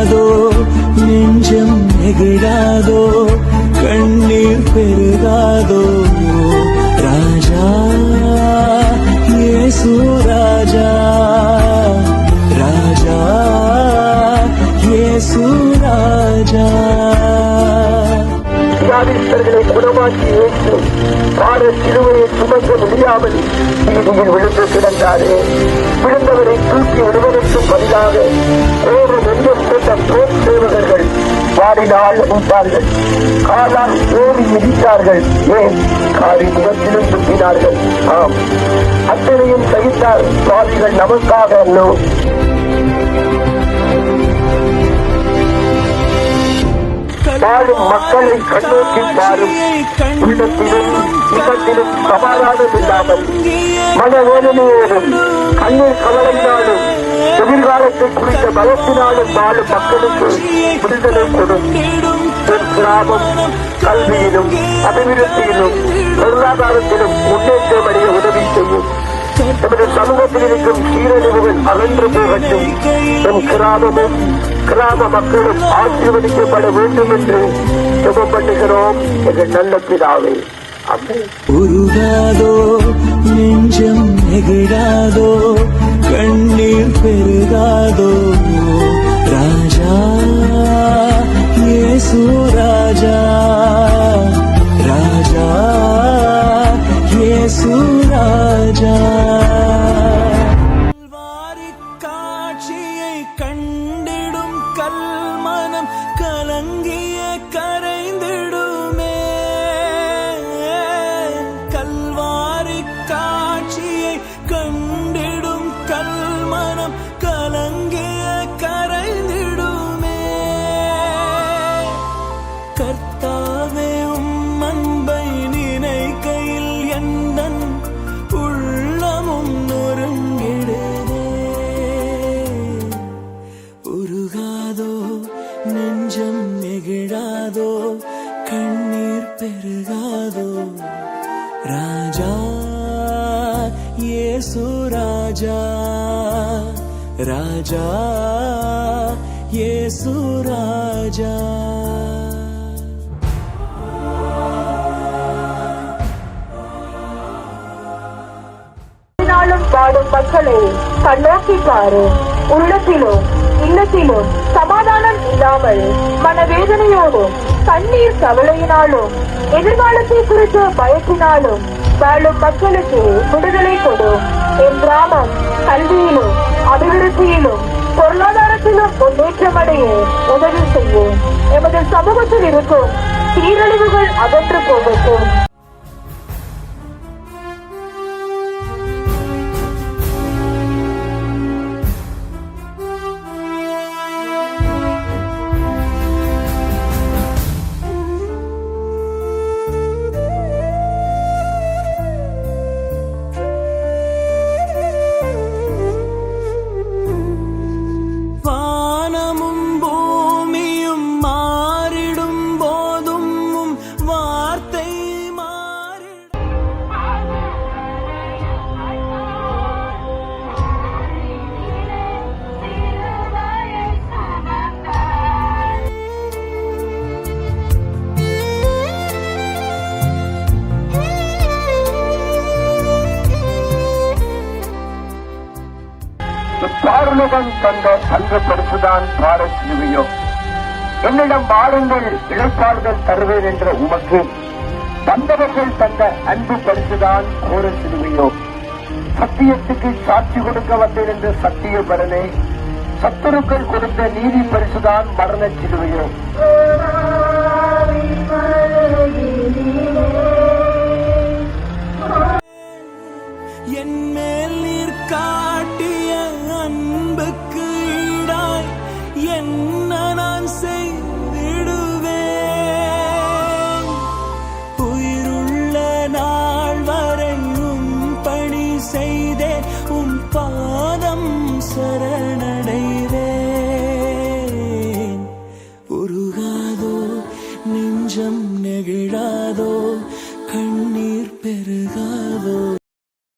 உருகாதோ நெஞ்சம் நெகிழாதோ கண்ணீர் பெருகாதோ ராஜா இயேசு ராஜா ராஜா இயேசு ராஜா. வியாதிஸ்தர்களை குணமாக்கி இயேசு பார சிலுவையை சுமக்க முடியாமல் வீதியில் விழுந்து கிடந்தாரே. விழுந்தவரை தூக்கி விடுவதற்கும் பதிலாக கோபம் எங்கும் கொண்ட போர் சேவகர்கள் வாரினால் அடித்தார்கள், காலால் ஓடி மிதித்தார்கள், ஏன் காரி முகத்திலும் துப்பினார்கள். ஆம், அத்தனையும் சகித்தார் சுவாமிகள் நமக்காக அல்லோ. வாழும் மக்களை கண்ணோக்கி பாரும். உள்ளத்திலும் முகத்திலும் சமாதானம் இல்லாமல் மனவேதனையோடும் கண்ணீர் கவலையினாலும் எதிர்காலத்தை குறித்த பயத்தினாலும் வாழும் மக்களுக்கு விடுதலை கொடும். கிராமம் கல்வியிலும் அபிவிருத்தியிலும் பொருளாதாரத்திலும் முன்னேற்றம் அடைய உதவி செய்யும். நமது சமூகத்தில் இருக்கும் சீரழிவுகள் அகன்று போகட்டும். நம் கிராமமும் கிராம மக்களும் ஆசீர்வதிக்கப்பட வேண்டும் என்று ஜெபம் பண்ணுகிறோம் எங்கள் நல்ல பிதாவே. உருகாதோ நெஞ்சம் நெகிழாதோ கண்ணீர் பெருகாதோ ராஜா இயேசு ராஜா ராஜா இயேசு ராஜா. காட்சியை கண்டிடும் கல்மனம் கலங்கிய கரைந்திடுமே. கல்வாரி காட்சியை கண்டிடும் கல்மனம் கலங்கிய கரைந்திடுமே. கர்த்தாவே உம் அன்பை நினைக்கையில் எந்தன் உள்ளமும் நொறுங்கிடுதே. உருகாதோ நெஞ்சம் நெகிழாதோ கண்ணீர் பெருகாதோ ராஜா இயேசு ராஜா ராஜா இயேசு ராஜா. வாடும் மக்களை கண்ணோக்கி பாரு. உள்ளத்திலும் இல்லத்திலும் சமாதானம் இல்லாமல் மனவேதனையோடும் கண்ணீர் கவலையினாலும் எதிர்காலத்தை குறித்த பயத்தினாலும் வாழும் மக்களுக்கு விடுதலை கொடும். என் கிராமம் கல்வியிலும் அபிவிருத்தியிலும் பொருளாதாரத்திலும் முன்னேற்றம் அடைய உதவி செய்யும். எமது சமூகத்தில் இருக்கும் சீரழிவுகள் அகற்று போகட்டும். பாருலகம் தந்த தங்கப்படுத்துதான் பாரத் சிலுவையோ. என்னிடம் வாருங்கள் இழைப்பார்கள் தருவேன் என்ற உமக்கு வந்தவர்கள் தந்த அன்பு பரிசுதான் கோர சிலுவையோ. சத்தியத்துக்கு சாட்சி கொடுக்க வந்தேன் என்ற சத்திய பரனே, சத்துருக்கள் கொடுத்த நீதி பரிசுதான் மரண சிலுவையோ. என் மேல் நீர்